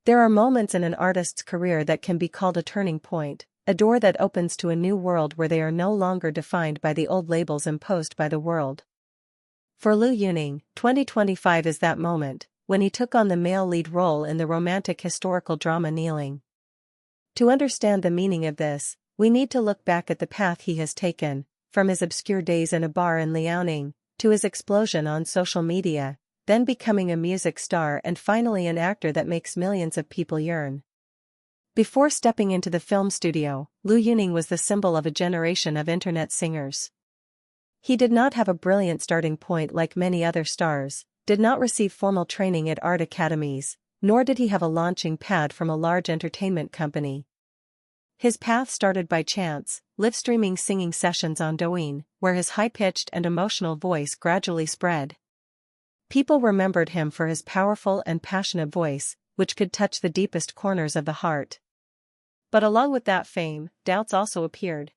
There are moments in an artist's career that can be called a turning point, a door that opens to a new world where they are no longer defined by the old labels imposed by the world. For Liu Yuning, 2025 is that moment, when he took on the male lead role in the romantic historical drama Kneeling. To understand the meaning of this, we need to look back at the path he has taken, from his obscure days in a bar in Liaoning, to his explosion on social media, then becoming a music star and finally an actor that makes millions of people yearn. Before stepping into the film studio, Liu Yuning was the symbol of a generation of internet singers. He did not have a brilliant starting point like many other stars, did not receive formal training at art academies, nor did he have a launching pad from a large entertainment company. His path started by chance, live-streaming singing sessions on Douyin, where his high-pitched and emotional voice gradually spread. People remembered him for his powerful and passionate voice, which could touch the deepest corners of the heart. But along with that fame, doubts also appeared.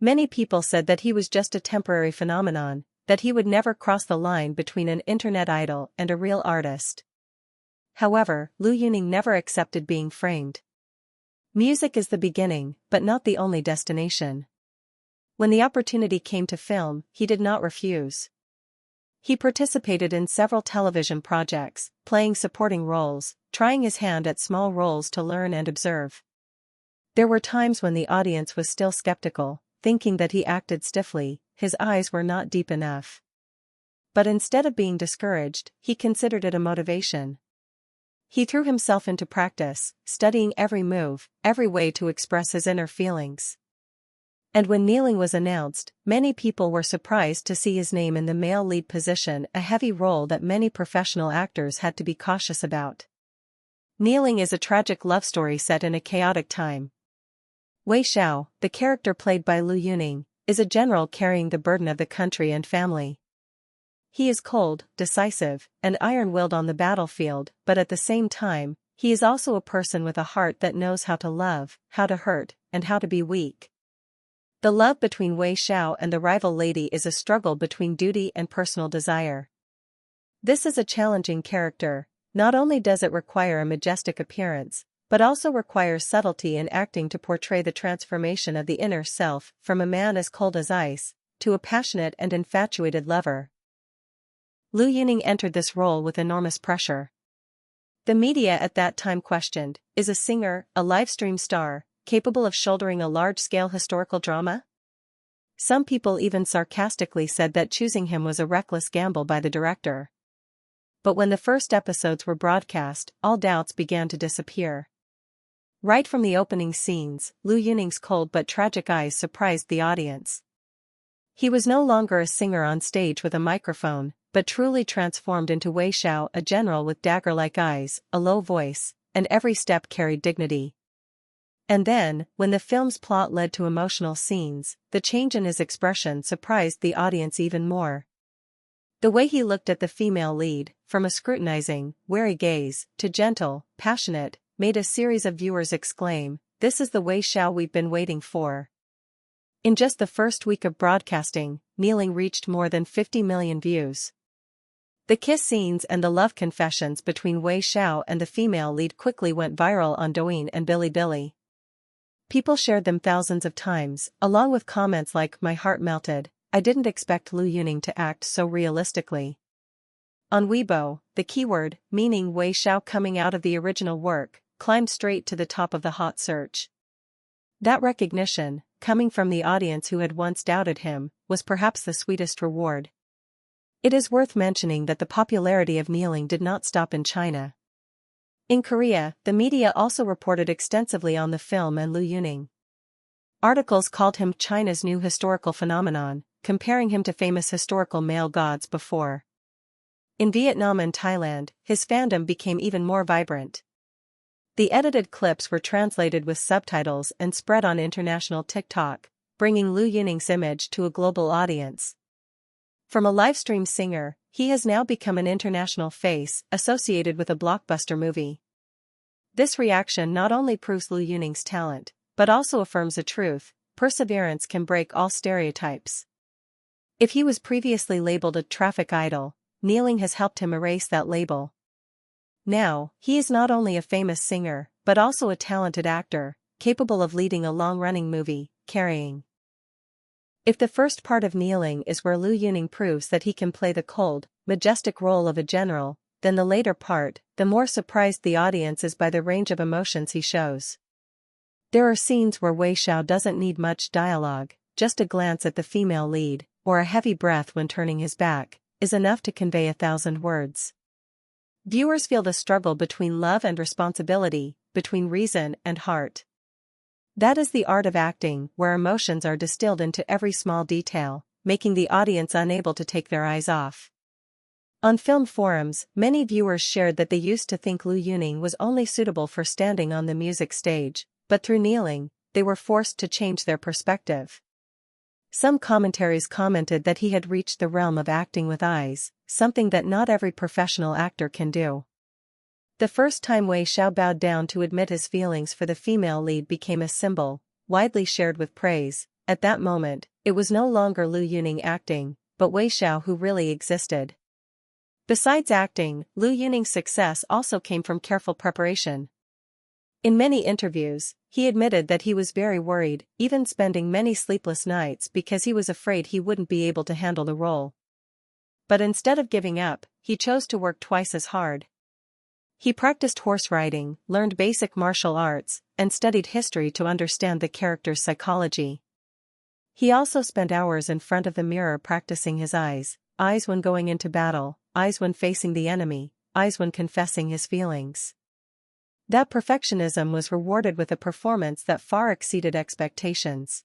Many people said that he was just a temporary phenomenon, that he would never cross the line between an internet idol and a real artist. However, Liu Yuning never accepted being framed. Music is the beginning, but not the only destination. When the opportunity came to film, he did not refuse. He participated in several television projects, playing supporting roles, trying his hand at small roles to learn and observe. There were times when the audience was still skeptical, thinking that he acted stiffly, his eyes were not deep enough. But instead of being discouraged, he considered it a motivation. He threw himself into practice, studying every move, every way to express his inner feelings. And when Kneeling was announced, many people were surprised to see his name in the male lead position, a heavy role that many professional actors had to be cautious about. Kneeling is a tragic love story set in a chaotic time. Wei Shao, the character played by Liu Yuning, is a general carrying the burden of the country and family. He is cold, decisive, and iron-willed on the battlefield, but at the same time, he is also a person with a heart that knows how to love, how to hurt, and how to be weak. The love between Wei Shao and the rival lady is a struggle between duty and personal desire. This is a challenging character. Not only does it require a majestic appearance, but also requires subtlety in acting to portray the transformation of the inner self from a man as cold as ice, to a passionate and infatuated lover. Liu Yuning entered this role with enormous pressure. The media at that time questioned, is a singer, a livestream star, capable of shouldering a large-scale historical drama? Some people even sarcastically said that choosing him was a reckless gamble by the director. But when the first episodes were broadcast, all doubts began to disappear. Right from the opening scenes, Liu Yuning's cold but tragic eyes surprised the audience. He was no longer a singer on stage with a microphone, but truly transformed into Wei Shao, a general with dagger-like eyes, a low voice, and every step carried dignity. And then, when the film's plot led to emotional scenes, the change in his expression surprised the audience even more. The way he looked at the female lead, from a scrutinizing, wary gaze, to gentle, passionate, made a series of viewers exclaim, "This is the Wei Shao we've been waiting for." In just the first week of broadcasting, Kneeling reached more than 50 million views. The kiss scenes and the love confessions between Wei Shao and the female lead quickly went viral on Douyin and Bilibili. People shared them thousands of times, along with comments like, "My heart melted, I didn't expect Liu Yuning to act so realistically." On Weibo, the keyword, meaning Wei Shao coming out of the original work, climbed straight to the top of the hot search. That recognition, coming from the audience who had once doubted him, was perhaps the sweetest reward. It is worth mentioning that the popularity of Kneeling did not stop in China. In Korea, the media also reported extensively on the film and Liu Yuning. Articles called him China's new historical phenomenon, comparing him to famous historical male gods before. In Vietnam and Thailand, his fandom became even more vibrant. The edited clips were translated with subtitles and spread on international TikTok, bringing Liu Yuning's image to a global audience. From a livestream singer, he has now become an international face associated with a blockbuster movie. This reaction not only proves Liu Yuning's talent, but also affirms a truth: perseverance can break all stereotypes. If he was previously labeled a traffic idol, Kneeling has helped him erase that label. Now, he is not only a famous singer, but also a talented actor, capable of leading a long-running movie, carrying. If the first part of Kneeling is where Liu Yuning proves that he can play the cold, majestic role of a general, then the later part, the more surprised the audience is by the range of emotions he shows. There are scenes where Wei Shao doesn't need much dialogue, just a glance at the female lead, or a heavy breath when turning his back, is enough to convey 1,000 words. Viewers feel the struggle between love and responsibility, between reason and heart. That is the art of acting, where emotions are distilled into every small detail, making the audience unable to take their eyes off. On film forums, many viewers shared that they used to think Liu Yuning was only suitable for standing on the music stage, but through Kneeling, they were forced to change their perspective. Some commentaries commented that he had reached the realm of acting with eyes, something that not every professional actor can do. The first time Wei Shao bowed down to admit his feelings for the female lead became a symbol, widely shared with praise. At that moment, it was no longer Liu Yuning acting, but Wei Shao who really existed. Besides acting, Liu Yuning's success also came from careful preparation. In many interviews, he admitted that he was very worried, even spending many sleepless nights because he was afraid he wouldn't be able to handle the role. But instead of giving up, he chose to work twice as hard. He practiced horse riding, learned basic martial arts, and studied history to understand the character's psychology. He also spent hours in front of the mirror practicing his eyes when going into battle, eyes when facing the enemy, eyes when confessing his feelings. That perfectionism was rewarded with a performance that far exceeded expectations.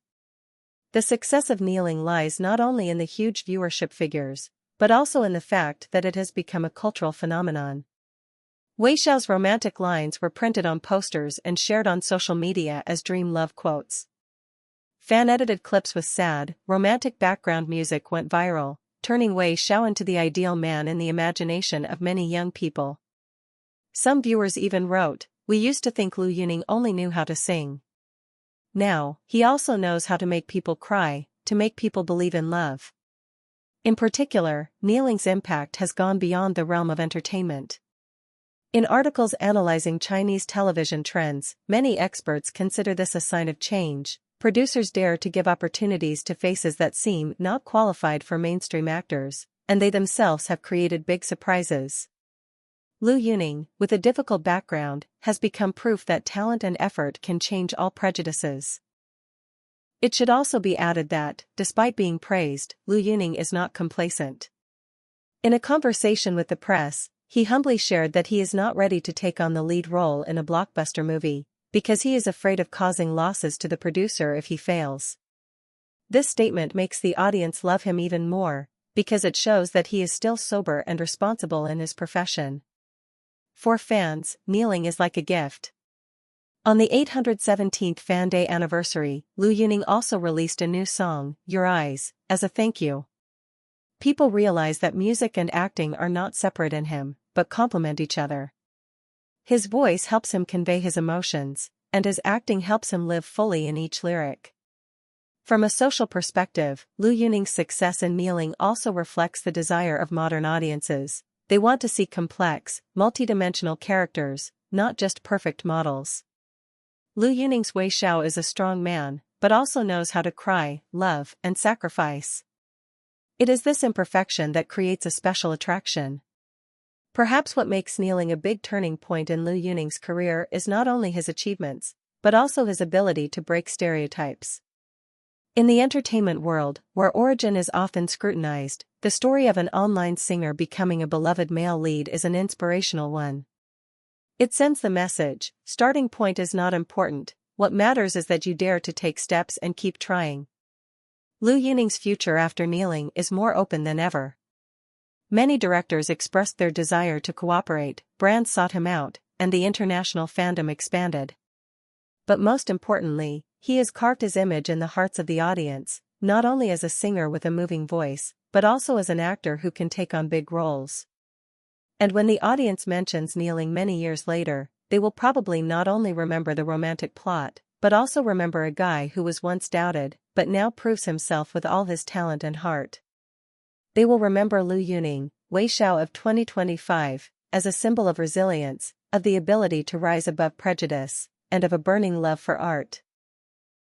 The success of Kneeling lies not only in the huge viewership figures, but also in the fact that it has become a cultural phenomenon. Wei Shao's romantic lines were printed on posters and shared on social media as dream love quotes. Fan-edited clips with sad, romantic background music went viral, turning Wei Shao into the ideal man in the imagination of many young people. Some viewers even wrote, "We used to think Liu Yuning only knew how to sing. Now, he also knows how to make people cry, to make people believe in love." In particular, Kneeling's impact has gone beyond the realm of entertainment. In articles analyzing Chinese television trends, many experts consider this a sign of change. Producers dare to give opportunities to faces that seem not qualified for mainstream actors, and they themselves have created big surprises. Liu Yuning, with a difficult background, has become proof that talent and effort can change all prejudices. It should also be added that, despite being praised, Liu Yuning is not complacent. In a conversation with the press, he humbly shared that he is not ready to take on the lead role in a blockbuster movie, because he is afraid of causing losses to the producer if he fails. This statement makes the audience love him even more, because it shows that he is still sober and responsible in his profession. For fans, Kneeling is like a gift. On the 817th Fan Day anniversary, Liu Yuning also released a new song, Your Eyes, as a thank you. People realize that music and acting are not separate in him, but complement each other. His voice helps him convey his emotions, and his acting helps him live fully in each lyric. From a social perspective, Liu Yuning's success in Kneeling also reflects the desire of modern audiences. They want to see complex, multidimensional characters, not just perfect models. Liu Yuning's Wei Shao is a strong man, but also knows how to cry, love, and sacrifice. It is this imperfection that creates a special attraction. Perhaps what makes Kneeling a big turning point in Liu Yuning's career is not only his achievements, but also his ability to break stereotypes. In the entertainment world, where origin is often scrutinized, the story of an online singer becoming a beloved male lead is an inspirational one. It sends the message, starting point is not important, what matters is that you dare to take steps and keep trying. Liu Yuning's future after Kneeling is more open than ever. Many directors expressed their desire to cooperate, brands sought him out, and the international fandom expanded. But most importantly, he has carved his image in the hearts of the audience, not only as a singer with a moving voice, but also as an actor who can take on big roles. And when the audience mentions Kneeling many years later, they will probably not only remember the romantic plot, but also remember a guy who was once doubted, but now proves himself with all his talent and heart. They will remember Liu Yuning, Wei Shao of 2025, as a symbol of resilience, of the ability to rise above prejudice, and of a burning love for art.